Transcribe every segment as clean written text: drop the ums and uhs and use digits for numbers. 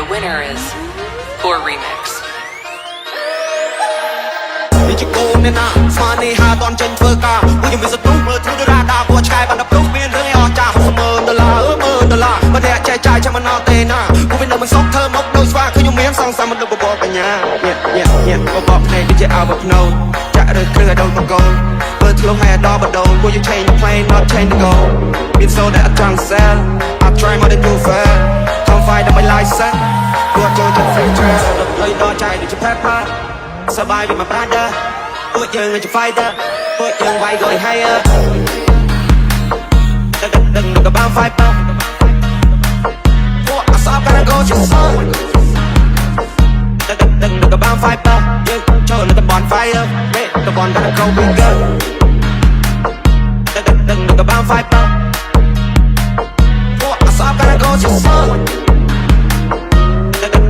winner is Core Remix. នេះជាគោលអ្នកណាស្មាននេះហាតន់ចេញធ្វើការពួកខ្ញុំមានសត្រុមើលទ្រូដរ៉ាដាពួកឆ្កែបានដល់ព្រុសមានរឿងអស់ចាស់$60,000បើអ្នកចែកចាយចាំមិនអត់ទេណាពួកវានៅមិនសុខធ្វើមកដូចស្វាខ្ញុំមានសងសាមមនុស្សបបបញ្ញាញ៉ាបបភ្នែកដូចជាអើបភ្នោចាក់រើគ្រឿងឲ្យដូចបកូនបើធ្លុះឲ្យដល់បដូនពួក you change the plane not change the goal មាន so that I trying to sell I try more than you fair come fight my license ពួកចូលចិត្ត free trail ឲ្យដល់ចាយដូចជា pepper សបាយវាមក brother ពួកយើងជា fighter ពួកយើងវាយក៏ higher ដឹងក៏បាន fighter ពួកអសបក៏ជា son ដឹងក៏បាន fighter យើងចូលនៅតំបន់ fire នេះតំបន់ gotta go bigger ដឹងក៏បាន fighter ពួកអសបក៏ជា son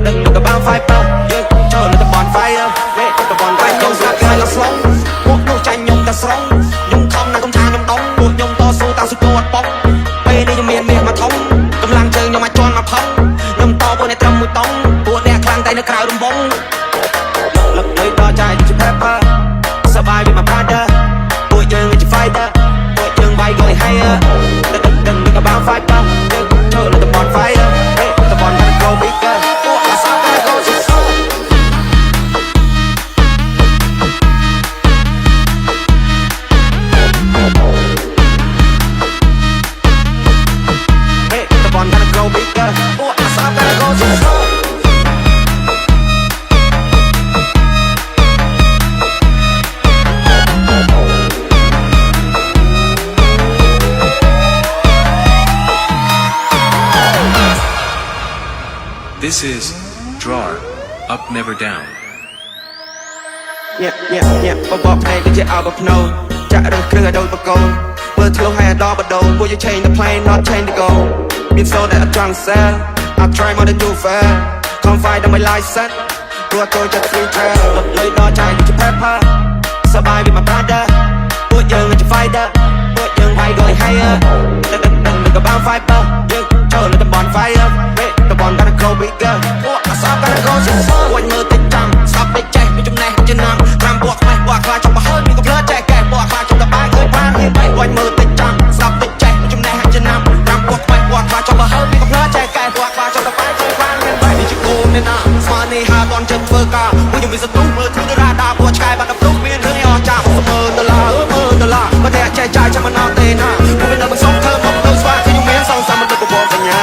ដឹងក៏បាន fighter យើងចូលនៅតំបន់ fire នេះតំបន់ fire ខ្ញុំស្លាប់ហើយឡស្លងពួកនោះចាញ់ខ្ញុំតែស្រងខ្ញុំខំណាស់ខ្ញុំថាខ្ញុំដងពួកខ្ញុំតស៊ូតាំងសុខអត់ប៉ុកពេលនេះខ្ញុំមានមាសមកធំកម្លាំងជើងខ្ញុំអាចជន់មកផឹងខ្ញុំតពួកអ្នកត្រឹមមួយតង់ពួកអ្នកខ្លាំងតែនៅក្រៅរំបងលឹកលុយដល់ចាយជា pepper សបាយវាមក brother ពួកយើងជា fighter ពួកយើងវាយក៏ higher ដឹងក៏បាន fighter យើងចូលនៅតំបន់ fire តំបន់ gotta go bigger ពួកអាសាក៏ក៏ជា son This is Drawer, Up Never Down. ញ៉ាបបភ្នែកដូចជាអើបភ្នោចាក់រើគ្រឿងឲ្យដូចបកូនបើធ្លុះឲ្យដល់បដូនពួក you change the plane not change the goal មាន so that I trying to sell I try more than you fair come fight on my license ពួកចូលចិត្ត free trail លុយដល់ចាយជា pepper សបាយវាមក brother ពួកយើងជា fighter ពួកយើងវាយក៏ higher ដឹងក៏បាន fighter យើងចូលនៅតំបន់ fire តំបន់ gotta go bigger ពួកអសប gotta go ជា son វិញមើលតិចចាំស្ដាប់តិចចេះមានចំណេះចំណាំតាមពួកខ្វះពួកខ្លាចចំបើហើយមានកំភ្លើចេះកែពួកខ្លាចចំតបាយឃើញបានហ៊ានបែកវិញមើលតិចចាំស្ដាប់តិចចេះមានចំណេះចំណាំតាមពួកខ្វះពួកខ្លាចចំបើហើយមានកំភ្លើចេះកែពួកខ្លាចចំតបាយឃើញបានហ៊ានបែកនេះជាគោលអ្នកណាស្មាននេះហាតន់ចិត្តធ្វើការពួកខ្ញុំមានសត្រុមើលទ្រូដរ៉ាដាពួកឆ្កែបានដល់ព្រុសមានរឿងអស់ចាស់$60,000បើអ្នកចែកចាយចាំមិនអត់ទេណាពួកវានៅមិនសុខធ្វើមកដូចស្វាខ្ញុំមានសងសាមមនុស្សបបបញ្ញា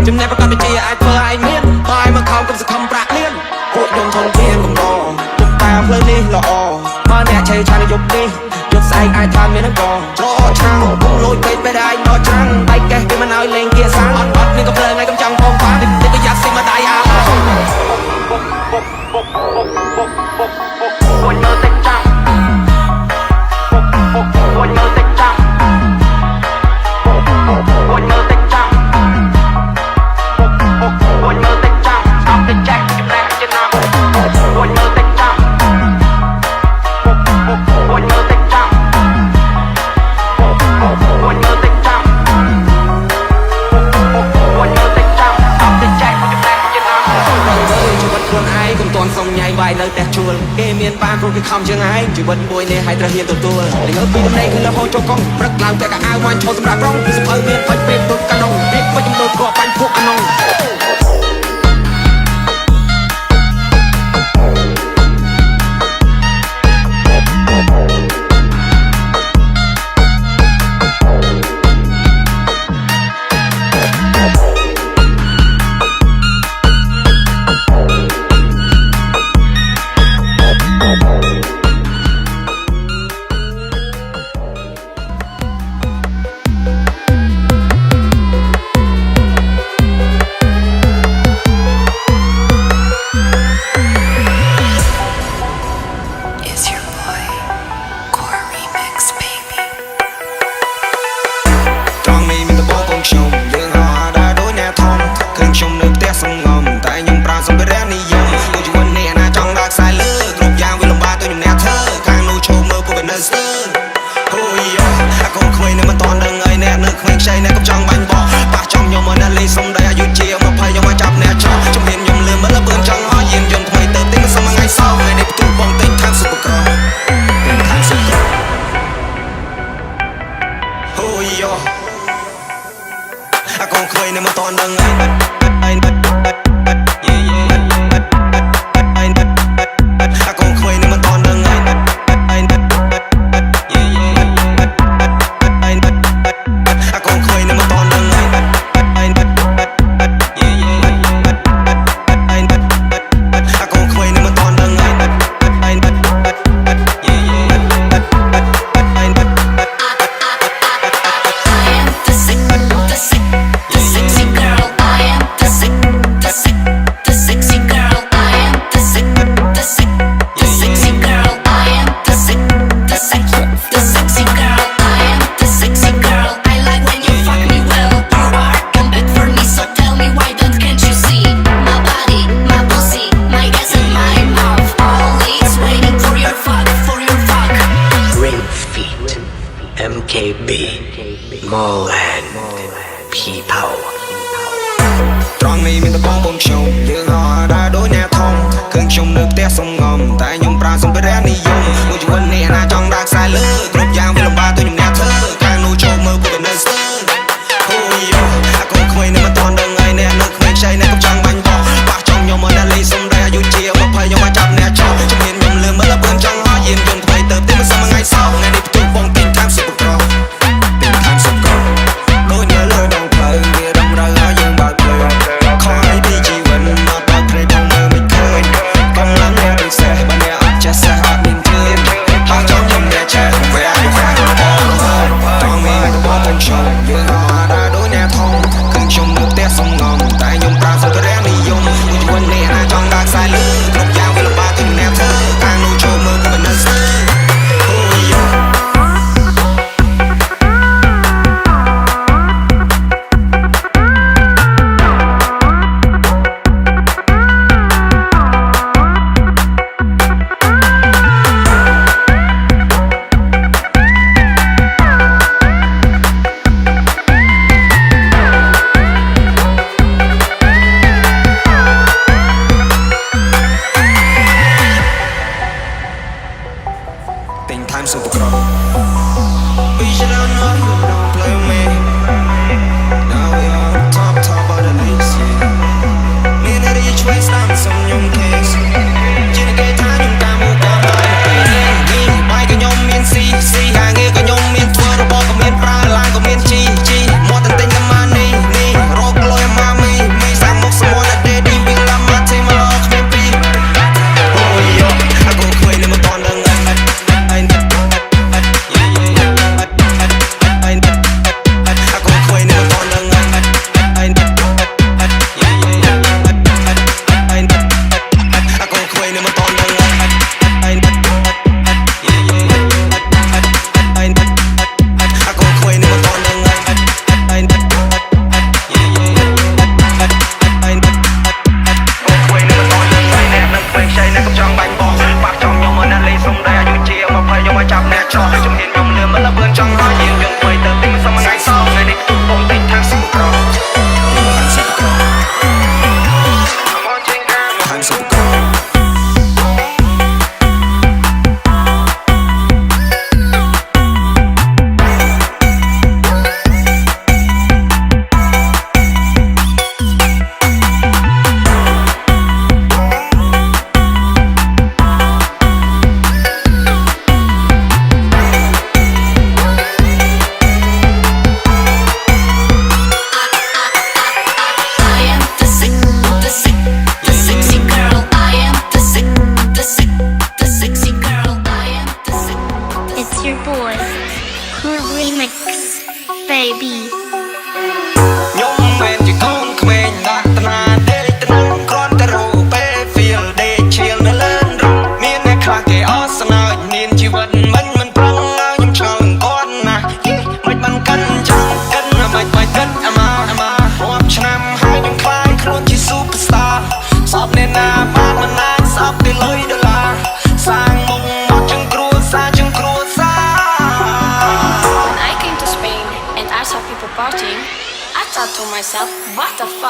ជំនះប្រកាសវិជាអាចធ្វើឲ្យមានបាយមកខំកំសង្ឃឹមប្រាក់លៀនពួកខ្ញុំធនធានកំដរទុំតាផ្លូវនេះល្អបើអ្នកឆេឆានយប់នេះយប់ស្អែកអាចថាមាននឹងកច្រកឆ្នាំពុកលួយពេកពេលអាចដល់ឆ្នាំបែកកេះគេមិនឲ្យលេងគាសាអត់មានកំភ្លើងថ្ងៃកំចាំផងបានតិចក៏យ៉ាប់ស៊ីមកដៃអាពួកញើតិចចាំពួកញើតិចចាំពួកញើតិចចាំពួកញើតិចចាំស្ដាប់តិចចេះចំណេះចំណាំពួកញើតិចចាំពួកញើតិចចាំពួកញើតិចចាំពួកញើតិចចាំស្ដាប់តិចចេះចំណេះចំណាំជីវិតខ្លួនឯងកុំតន់សុំញ៉ៃវាយនៅផ្ទះជួលគេមានបានព្រោះគេខំជាងឯងជីវិតមួយនេះឲ្យត្រូវហ៊ានទទួលតែងើពីដំណេកគឺលហោចូលកង់ព្រឹកឡើងតែកៅអៅមកឈរសម្រាប់រងពីសភៅមានបាច់ពេកទុកកណ្ដុងពីពេកចំនួនគ្រាប់បាញ់ភក់អានង រឿងខ្ញុំនៅផ្ទះសងំតែខ្ញុំប្រាសម្ភារៈនិយមមួយជីវិតនេះណាចង់ដើរខ្សែលើគ្រប់យ៉ាងវាលំបាកទៅខ្ញុំអ្នកធ្វើខាងនោះឈោមមើលពួកវានៅស្ទើរអូយអាកូនក្មេងនៅមិនតន់ដឹងអីអ្នកនៅក្មេងខ្ចីអ្នកកំចង់បាញ់បោះប៉ះចំខ្ញុំមកអ្នកលេងសំដីអាយុជា20ខ្ញុំមកចាប់អ្នកចោលជំនាញខ្ញុំលឿនមើលលឿនចង់ហោះយានយន្តថ្មីទៅទិញមិនសមថ្ងៃសោថ្ងៃនេះផ្ទុះបងទិញខាងស៊ុបក្រទិញខាងស៊ុបក្រអូយអាកូនក្មេងនៅមិនតន់ដឹងអីអាកូនក្មេងនៅមិនតន់ដឹងអីអាកូនក្មេងនៅមិនតន់ដឹងអីអាកូនក្មេងនៅមិនតន់ដឹងអី MKB Moland People ត្រង់នេះមានតែបងខ្ញុំយើងហោះដើរដូចអ្នកធំឃើញខ្ញុំនៅផ្ទះសំងំតែខ្ញុំប្រើសម្ភារៈនិយមមួយជីវិតនេះណាចង់ដើរខ្សែលើគ្រប់យ៉ាងវាលំបាកទៅខ្ញុំអ្នកធ្វើខាងនោះចូលមើលពួកវានៅស្ទើរអូយអាកូនក្មេងនៅមិនតន់ដឹងអីអ្នកនៅក្មេងខ្ចីអ្នកកំចង់បាញ់បោះប៉ះចំខ្ញុំមកអ្នកលេងសំដីអាយុជា20ខ្ញុំមកចាប់អ្នកចោលជំនាញខ្ញុំលឿនមើលលឿនចង់ហោះយានយន្តថ្មីទៅទិញមិនសមថ្ងៃសោថ្ងៃនេះផ្ទុះបងទិញខាងស៊ុបក្រដូចនៅលើដងផ្លូវវារំរើឲ្យយើងបើកភ្លើងខំឲ្យពីជីវិតមកបើកព្រៃផងមើលមិនឃើញកំឡុងអ្នកពិសេសបើអ្នកអត់ចេះសេះអត់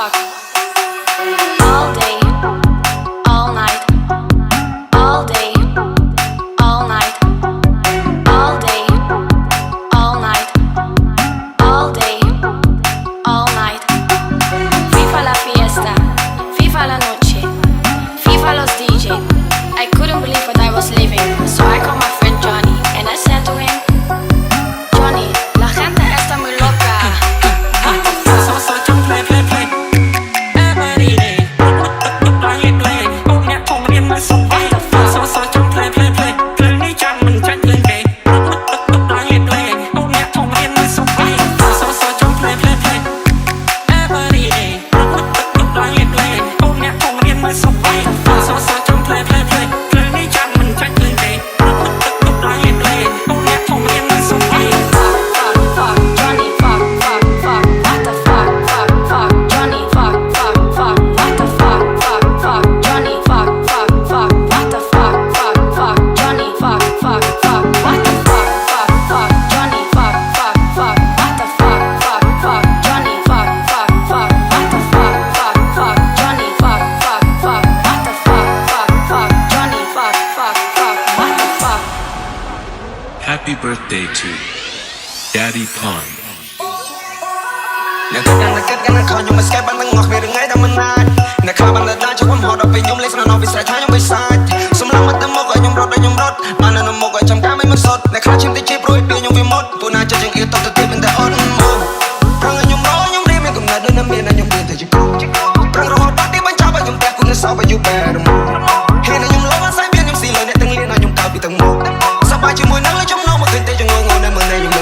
fuck. All day, all night. All day, all night. All day, all night. All day, all night. FIFA la fiesta, FIFA la noche, FIFA los DJ. I couldn't believe what I was living, so I called my friend Johnny and I said to him, Johnny, la gente está muy loca. What the fuck? Happy birthday to Daddy Pond. អ្នកគិតកាន់តែគិតកាន់តែខំខ្ញុំមិនស្កេតបានទាំងអស់គ្នាថ្ងៃតែមិនអាចអ្នកខ្លះបានតែដាច់ចូលខ្ញុំហត់ដល់ពេលខ្ញុំលេងស្នានៅវិស័យថាខ្ញុំមិនសាច់សម្លឹងមកទៅមុខឲ្យខ្ញុំរត់ឲ្យខ្ញុំរត់បាននៅមុខឲ្យចាំការមិនសុទ្ធអ្នកខ្លះឈាមតិចជាព្រួយពីខ្ញុំវាមុតពូណាចិត្តជាងអៀតតទៅទៀតមានតែអត់មកប្រឹងឲ្យខ្ញុំរកខ្ញុំរៀនមានកំណត់ដូចនៅមានឲ្យខ្ញុំរៀនតែជាគ្រូប្រឹងរហូតដល់ទីបញ្ចប់ឲ្យខ្ញុំតែគូនៅសោបឲ្យយូរបែរមកហើយខ្ញុំលោកអាស័យមានខ្ញុំស៊ីលើអ្នកទាំងលៀនឲ្យខ្ញុំកោតពីទាំងមុខសប្បាយជាមួយនឹងខ្ញុំនៅមកឃើញតែចងងនៅមើលនៅខ្ញុំ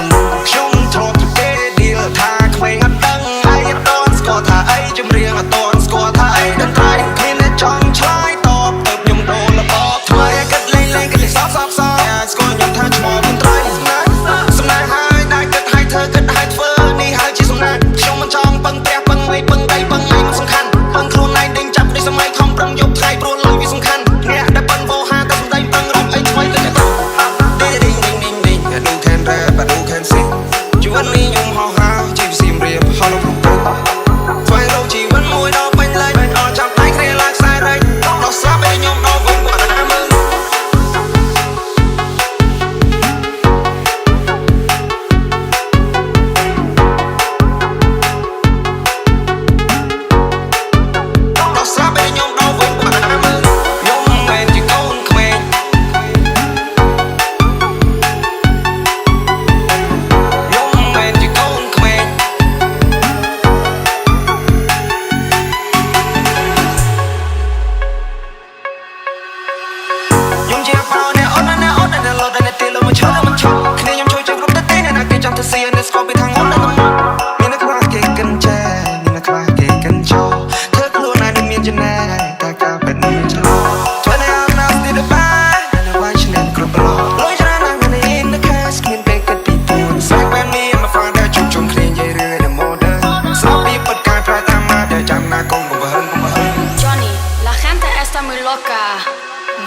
ខ្ញុំថតទៅគេឌីលថាក្មេងអត់ដឹងហើយអត់ដល់ស្គាល់ថាអីចម្រៀងអត់តន់ស្គាល់ថាអីតន្ត្រីគ្មានអ្នកចង់ឆ្លើយតបទៅខ្ញុំដូររបបថ្មីគិតលេងគិតលេងសោកស្គាល់ខ្ញុំថាឈ្មោះមន្ត្រីសំណាងហើយដែលគិតឲ្យធ្វើគិតឲ្យធ្វើនេះហើយជាសំណាងខ្ញុំមិនចង់ពឹងព្រះពឹងអីពឹងដីពឹងអីមិនសំខាន់ពឹងខ្លួនឯងដេញចាប់ដូចសម័យខំប្រឹងយកថ្ងៃព្រោះលុយវាសំខាន់អ្នកដែលពឹងវោហាតែសំដីពឹងរំអីថ្មីទៅទៅឌីងI do can rap I do can sing ជីវិតនេះខ្ញុំហោះហើរជីវសៀមរៀបហោះលោកព្រឹកស្វែងរកជីវិតមួយដល់ពេញលេញអត់ចាំដៃគ្នាឡើងខ្សែរែកដល់ស្រាប់ឲ្យខ្ញុំដល់វិញគាត់ណាមើលដល់ស្រាប់ឲ្យខ្ញុំដល់វិញគាត់ណាមើលខ្ញុំមិនជាកូនក្មេងSee and it's gonna be hang on theមានអ្នកខ្លះគេកិនចាមានអ្នកខ្លះគេកិនចោធ្វើខ្លួនឯងនឹងមានចំណែកតែការបែបនេះមិនឆ្លោះធ្វើនៅអាណាស្ទីដបាយនៅវាយឆ្លងគ្រប់ប្រឡោលុយច្រើនណាស់នេះ in the cash គ្មានពេលគិតពីពួនស្បែកបែបនេះមក father ជុំជុំគ្នានិយាយរឿងនៅ modern ស្រាប់ពីពិតកាយប្រែតាមមកដែលចាំណាកូនកុំហឹង Johnny, la gente está muy loca.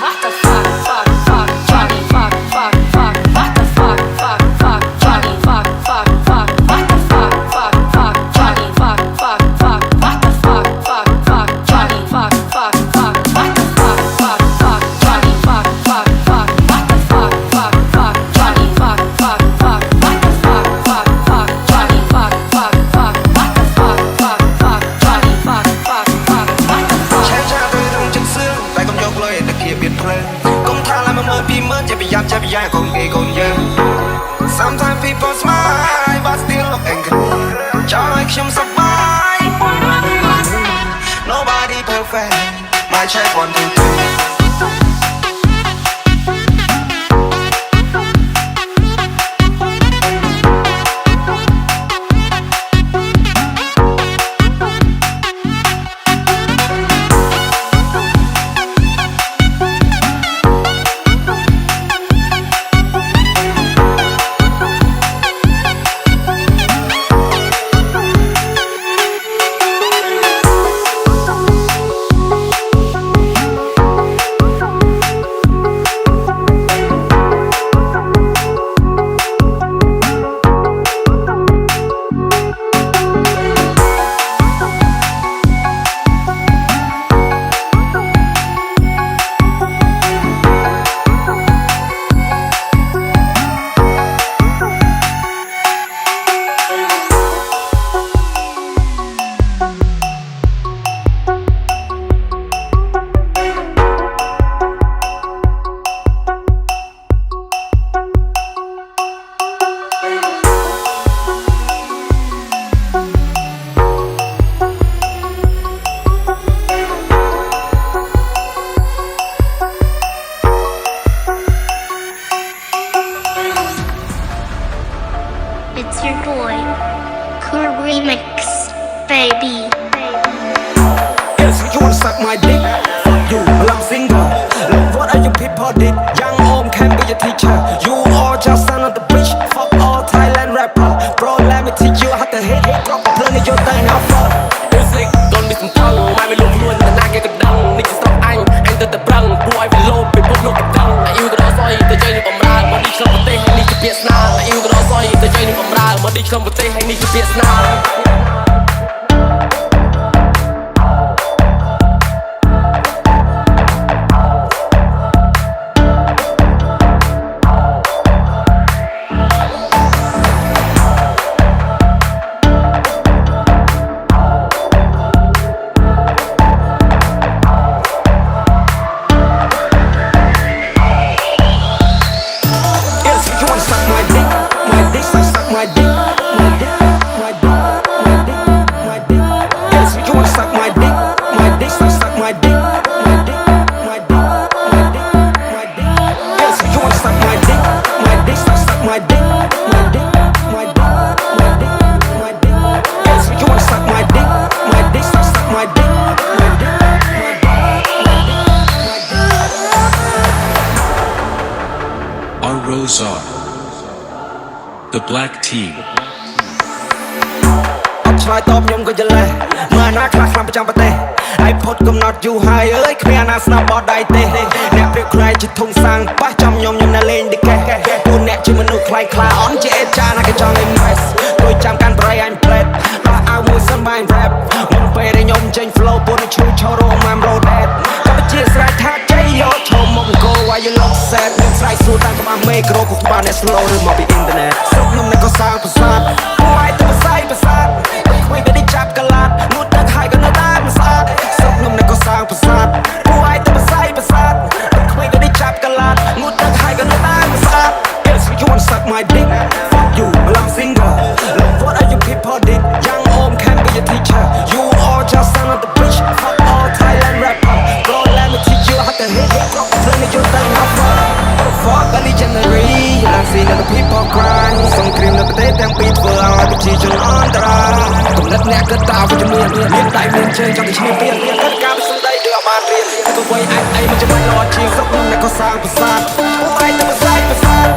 What the fuck, fuck, fuck, Johnny, fuck, fuck, fuck. What the fuck, fuck, fuck, Johnny, fuck, fuck, fuck. What the fuck, fuck, fuck, Johnny, fuck, fuck, fuck. What the fuck, fuck, fuck, Johnny, fuck, fuck, fuck. What the fuck, fuck, fuck, Johnny, fuck, fuck, fuck. What the fuck, fuck, fuck, Johnny, fuck, fuck, fuck. What the fuck, fuck, fuck, Johnny, fuck, fuck, fuck. What the fuck, fuck, fuck, Johnny, fuck, fuck, fuck. What the fuck? ឆែកចាទៅរងចិត្តសឿងតែកុំយកលុយទៅគៀបៀតព្រឹងកុំថាឡើយ12000ចេះប្រយ័ត្នកូនគេកូនយើង Sometimes people smile but still look angry ចង់ឲ្យខ្ញុំសប្បាយ Nobody perfect My check 1 2 3 Yes, you wanna suck my dick? Fuck you, well I'm single. Look, what are you people did? Young Om can be your teacher. You all just son of the bitch. Fuck all Thailand rapper. Bro, let me teach you how to hit. Drop a plane in your thing, how fuck. Music កូនមានសំថងមកមិនលុបខ្លួនតែណាគេក៏ដឹងនេះជាស្រុកអញទៅតែប្រឹងពួកឲ្យវាលោបពីពុកលោកក៏ដឹងអាយូក៏ដល់សយទៅchơiនឹងបំរើមកនេះក្នុងប្រទេសហើយនេះជាពាក្យស្នាអាយូក៏ដល់សយទៅchơiនឹងបំរើមកនេះក្នុងប្រទេសហើយនេះជាពាក្យស្នា Our rows are the black team. ឆ្លើយតបខ្ញុំក៏យល់ដែរមើលណាខ្លះខ្លាំងប្រចាំប្រទេសហើយផុតកំណត់យូរហើយអើយគ្មានណាស្នាប់បត់ដៃទេអ្នកព្រៀបខ្លាយជាធុងសាំងប៉ះចំខ្ញុំនៅលេងទីកេះពួកអ្នកជាមនុស្សខ្លាយខ្លាអន់ជាអេចាណាក៏ចង់លេង mess ដូចចាំកាន់ប្រៃអញ plate ដល់ឲ្យមួយសិនបាយ rap មុនពេលដែលខ្ញុំចេញ flow ពួកនេះឈឺឈររម I'm road dead ក៏ជាស្រ័យថាជ័យយកឈប់មក go why you look sad ខ្ញុំស្រ័យសួរតាមក្បាលមេក្រូក៏ក្បាលអ្នក slow ឬមកពី internet ស្រុកខ្ញុំនេះក៏សាងប្រាសាទពួកឯងទៅផ្សាយប្រាសាទគ្មានតែចាប់កលាតងូតទឹកហើយក៏នៅតែមិនស្អាតស្រុកខ្ញុំនេះក៏សាងប្រាសាទពួកឯងទៅផ្សាយប្រាសាទគ្មានតែចាប់កលាតងូតទឹកហើយក៏នៅតែមិនស្អាត Yes, you wanna suck my dick? Fuck you, well I'm single. Look, what are you people did? Young Om can be your teacher. You all just son of the bitch. Fuck all Thailand rapper. Bro, let me teach you how to hit. Drop a plane in your thing, how fuck a legendary. I'm seeing other people cry. Some cream the potato and beat for our teacher on the ride. Don't let me get out of your meal. Live time in change on the champion. Let the guy someday do a man real. The way I image my lord, chief. Fuck them, they go sound for sad. Who I never say for sad.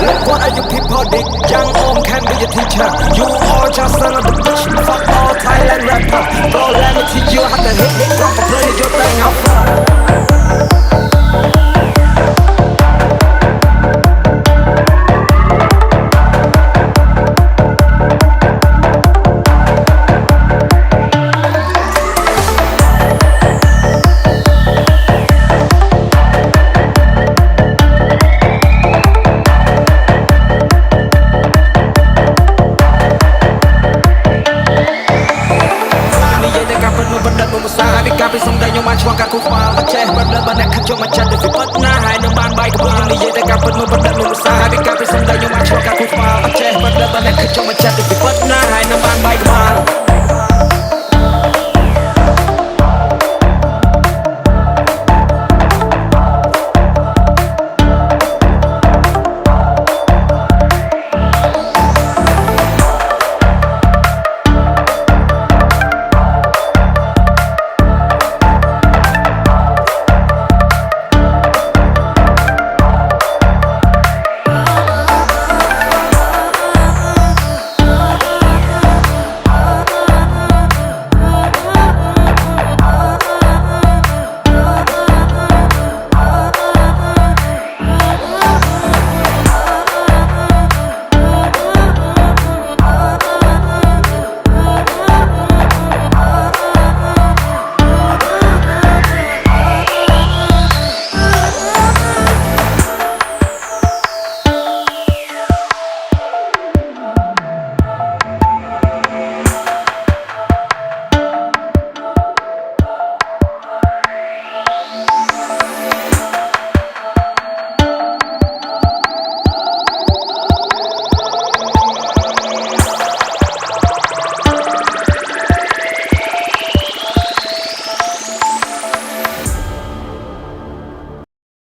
Look, what are you people did? Young Om can be your teacher. You all just son of the bitch. Fuck all Thailand rapper. Bro, let me teach you how to hit. Drop a plane in your thing, how far? Hãy subscribe cho kênh Ghiền Mì Gõ để không bỏ lỡ những video hấp dẫn